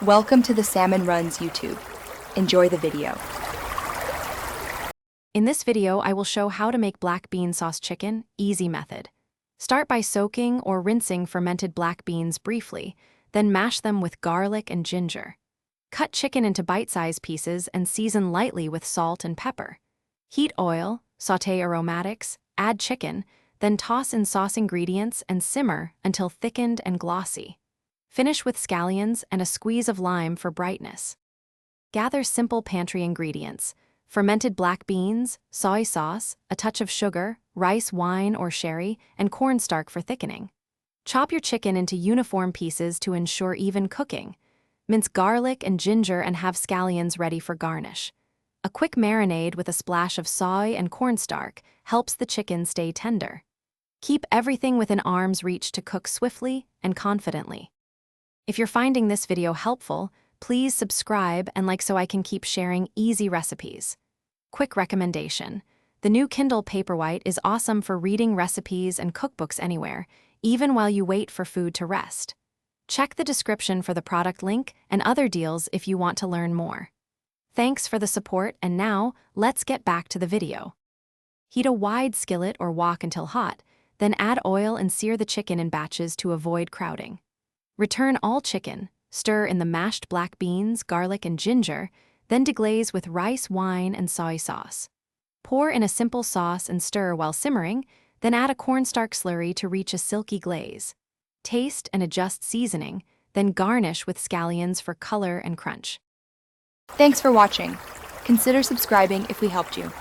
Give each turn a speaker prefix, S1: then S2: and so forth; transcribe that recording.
S1: Welcome to the Salmon Runs YouTube. Enjoy the video.
S2: In this video, I will show how to make black bean sauce chicken, easy method. Start by soaking or rinsing fermented black beans briefly, then mash them with garlic and ginger. Cut chicken into bite-sized pieces and season lightly with salt and pepper. Heat oil, sauté aromatics, add chicken, then toss in sauce ingredients and simmer until thickened and glossy. Finish with scallions and a squeeze of lime for brightness. Gather simple pantry ingredients: fermented black beans, soy sauce, a touch of sugar, rice wine or sherry, and cornstarch for thickening. Chop your chicken into uniform pieces to ensure even cooking. Mince garlic and ginger and have scallions ready for garnish. A quick marinade with a splash of soy and cornstarch helps the chicken stay tender. Keep everything within arm's reach to cook swiftly and confidently. If you're finding this video helpful, please subscribe and like so I can keep sharing easy recipes. Quick recommendation: the new Kindle Paperwhite is awesome for reading recipes and cookbooks anywhere, even while you wait for food to rest. Check the description for the product link and other deals if you want to learn more. Thanks for the support, and now, let's get back to the video. Heat a wide skillet or wok until hot, then add oil and sear the chicken in batches to avoid crowding. Return all chicken, stir in the mashed black beans, garlic, and ginger, then deglaze with rice wine and soy sauce. Pour in a simple sauce and stir while simmering, then add a cornstarch slurry to reach a silky glaze. Taste and adjust seasoning, then garnish with scallions for color and crunch.
S1: Thanks for watching. Consider subscribing if we helped you.